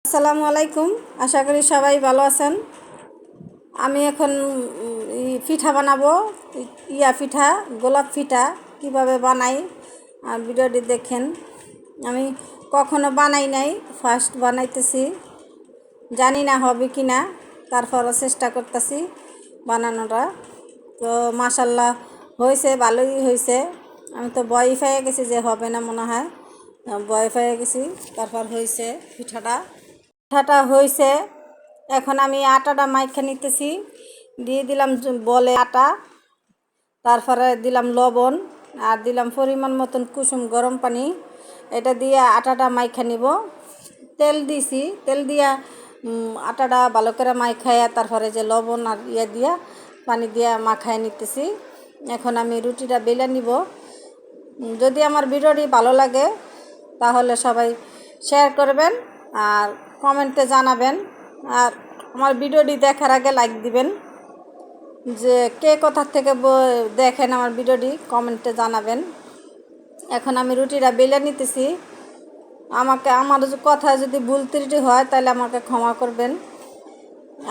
আসসালামু আলাইকুম। আশা করি সবাই ভালো আছেন। আমি এখন পিঠা বানাবো। পিঠা, গোলাপ পিঠা কিভাবে বানাই আর ভিডিওটি দেখেন। আমি কখনো বানাই নাই, ফার্স্ট বানাইতেছি। জানি না হবে কি না, তারপরও চেষ্টা করতেছি বানানোটা। তো মাশাল্লাহ হয়েছে, ভালোই হয়েছে। আমি তো ভয় পেয়ে গেছি যে হবে না, মনে হয় ভয় পেয়ে গেছি। তারপর হয়েছে পিঠাটা হয়েছে। এখন আমি আটাটা মাইখা নিতেছি, দিয়ে দিলাম বলে আটা, তারপরে দিলাম লবণ আর দিলাম পরিমাণ মতন কুসুম গরম পানি। এটা দিয়ে আটাটা মাইখা নিব। তেল দিছি, তেল দিয়া আটাটা ভালো করে মাইখাইয়া তারপরে যে লবণ আর দিয়া পানি দিয়া মাখায় নিতেছি। এখন আমি রুটিটা বেলে নিব। যদি আমার ভিডিওটি ভালো লাগে তাহলে সবাই শেয়ার করবেন আর কমেন্টে জানাবেন। আর আমার ভিডিওটি দেখার আগে লাইক দিবেন। যে কে কোথা থেকে দেখেন আমার ভিডিওটি কমেন্টে জানাবেন। এখন আমি রুটিটা বেলে নিতেছি। আমার কথা যদি ভুল ত্রুটি হয় তাহলে আমাকে ক্ষমা করবেন।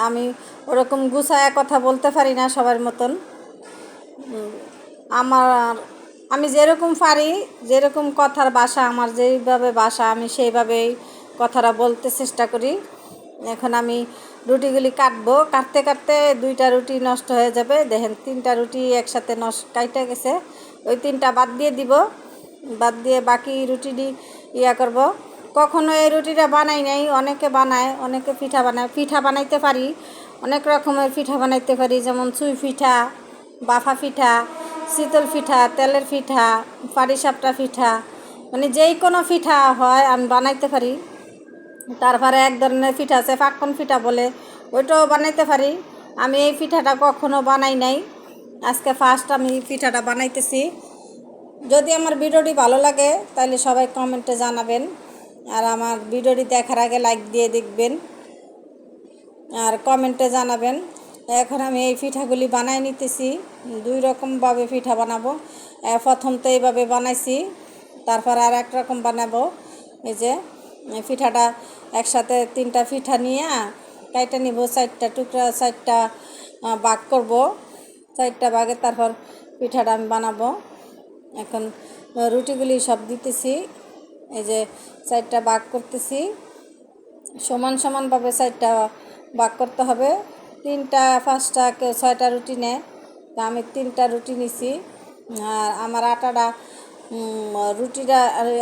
আমি ওরকম গুছায়া কথা বলতে পারি না সবার মতন। আমি যেরকম পারি, যেরকম কথার ভাষা আমার, যেইভাবে ভাষা আমি সেইভাবেই কথাটা বলতে চেষ্টা করি। এখন আমি রুটিগুলি কাটবো। কাটতে কাটতে 2টা রুটি নষ্ট হয়ে যাবে। দেখেন 3টা রুটি একসাথে কাইটে গেছে। ওই 3টা বাদ দিয়ে দিব। বাদ দিয়ে বাকি রুটিটি করব। কখনো এই রুটিটা বানাই নাই। অনেকে বানায়, অনেকে পিঠা বানায়। পিঠা বানাইতে পারি, অনেক রকমের পিঠা বানাইতে পারি, যেমন চুই পিঠা, বাফা পিঠা, শীতল পিঠা, তেলের পিঠা, পাটিসাপটা পিঠা, মানে যেই কোনো পিঠা হয় আমি বানাইতে পারি। তারপরে এক ধরনের পিঠা আছে পাক্কন পিঠা বলে, ওইটাও বানাইতে পারি। আমি এই পিঠাটা কখনো বানাই নাই, আজকে ফার্স্ট আমি পিঠাটা বানাইতেছি। যদি আমার ভিডিওটি ভালো লাগে তাহলে সবাই কমেন্টে জানাবেন। আর আমার ভিডিওটি দেখার আগে লাইক দিয়ে দেখবেন আর কমেন্টে জানাবেন। এখন আমি এই পিঠাগুলি বানাই নিতেছি। 2 রকমভাবে পিঠা বানাবো। প্রথম তো এইভাবে বানাইছি, তারপর আর এক রকম বানাবো। এই যে পিঠাটা একসাথে 3টা পিঠা নিয়ে কাইটা নিব, 4টা টুকরা, 4টা ভাগ করব। 4টা ভাগে তারপর পিঠাটা আমি বানাবো। এখন রুটিগুলি সব দিতেছি। এই যে 4টা ভাগ করতেছি, সমান সমানভাবে 4টা ভাগ করতে হবে। 3টা 5টা কেউ 6টা রুটি নেয়, তা আমি 3টা রুটি নিছি। আর আমার রুটিটা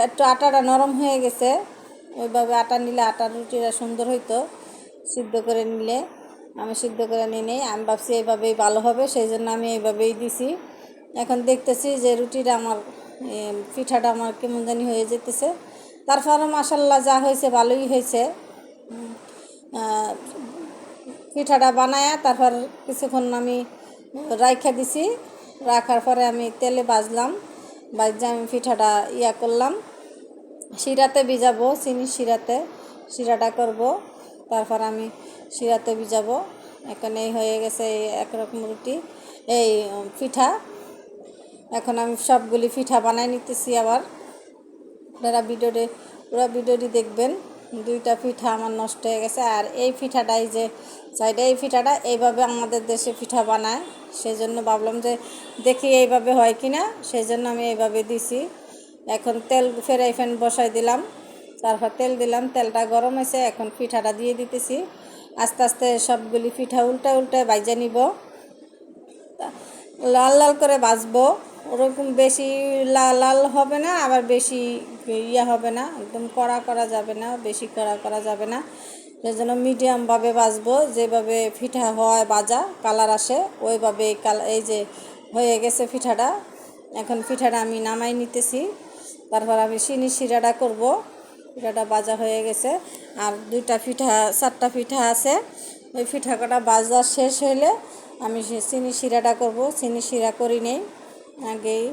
একটু আটাটা নরম হয়ে গেছে। ওইভাবে আটা নিলে আটার রুটিটা সুন্দর হইতো, সিদ্ধ করে নিলে। আমি সিদ্ধ করে নিয়ে নেই, আমি ভাবছি এইভাবেই ভালো হবে, সেই জন্য আমি এইভাবেই দিছি। এখন দেখতেছি যে রুটিটা আমার, পিঠাটা আমার কেমন জানি হয়ে যেতেছে। তারপরে মাশাল্লাহ যা হয়েছে ভালোই হয়েছে। পিঠাটা বানায়া তারপর কিছুক্ষণ আমি রাইখা দিছি। রাখার পরে আমি তেলে ভাজলাম। ভাজতে আমি পিঠাটা করলাম, শিরাতে ভিজাবো, চিনি শিরাটা করব। তারপর আমি শিরাতে ভিজাবো। এখন এই হয়ে গেছে একরকম রুটি, এই পিঠা। এখন আমি সবগুলি পিঠা বানাই নিতেছি। আবার আপনারা পুরো ভিডিওটি দেখবেন। 2টা পিঠা আমার নষ্ট হয়ে গেছে। আর এই পিঠাটাই যে সাইডে, এই পিঠাটা এইভাবে আমাদের দেশে পিঠা বানায়, সেই জন্য ভাবলাম যে দেখি এইভাবে হয় কি না, সেই জন্য আমি এইভাবে দিছি। এখন তেল ফ্রাই প্যান বসাই দিলাম, তারপর তেল দিলাম, তেলটা গরম হয়েছে। এখন পিঠাটা দিয়ে দিতেছি। আস্তে আস্তে সবগুলি পিঠা উল্টে ভাজা নিব, লাল লাল করে ভাজবো। ওরকম বেশি লাল হবে না, আবার বেশি হবে না, একদম কড়া যাবে না, বেশি করা যাবে না। সেই জন্য মিডিয়ামভাবে ভাজবো, যেভাবে পিঠা হয় ভাজা কালার আসে ওইভাবে। এই যে হয়ে গেছে পিঠাটা। এখন পিঠাটা আমি নামাই নিতেছি। তারপর আমি চিনি শিরাটা করব। পিঠাটা ভাজা হয়ে গেছে। আর 4টা পিঠা আছে। ওই পিঠা কটা ভাজা শেষ হলে আমি চিনি শিরাটা করব। চিনি শিরা করি নেই আগেই,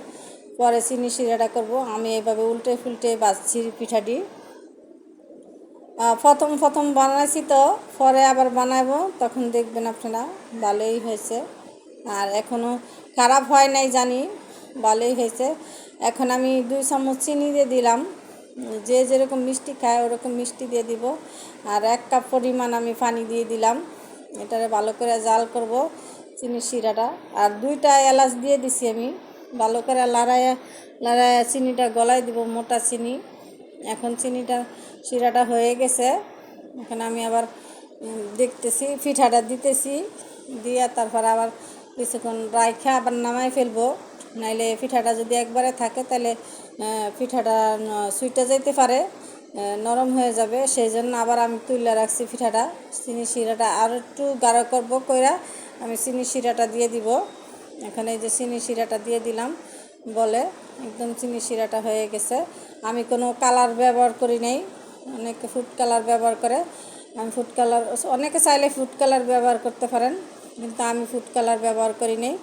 পরে চিনি শিরাটা করব। আমি এইভাবে উল্টে ভাজছি পিঠাটি। প্রথম বানাইছি, তো পরে আবার বানাবো, তখন দেখবেন আপনারা ভালোই হয়েছে। আর এখনও খারাপ হয় নাই জানি, ভালোই হয়েছে। এখন আমি 2 চামচ চিনি দিয়ে দিলাম। যে যেরকম মিষ্টি খায় ওরকম মিষ্টি দিয়ে দিব। আর 1 কাপ পরিমাণ আমি পানি দিয়ে দিলাম। এটারে ভালো করে জাল করব চিনির শিরাটা। আর 2টা এলাচ দিয়ে দিছি আমি। ভালো করে লাড়াইয়া লাড়াইয়া চিনিটা গলায় দিব, মোটা চিনি। এখন শিরাটা হয়ে গেছে। এখন আমি আবার দেখতেছি, পিঠাটা দিতেছি, দিয়া তারপর আবার কিছুক্ষণ রাইখা আবার নামাই ফেলবো। নাইলে পিঠাটা যদি একবারে থাকে তাহলে পিঠাটা সুইটা যাইতে পারে, নরম হয়ে যাবে। সেই জন্য আবার আমি তুলে রাখছি পিঠাটা। চিনি শিরাটা আর একটু গাঢ় করবো কইরা আমি চিনি শিরাটা দিয়ে দিব। এখানে এই যে চিনি শিরাটা দিয়ে দিলাম বলে একদম চিনি শিরাটা হয়ে গেছে। আমি কোনো কালার ব্যবহার করি নাই, অনেকে ফুড কালার ব্যবহার করে। আমি ফুড কালার, অনেকে চাইলে ফুড কালার ব্যবহার করতে পারেন, কিন্তু আমি ফুড কালার ব্যবহার করি নাই।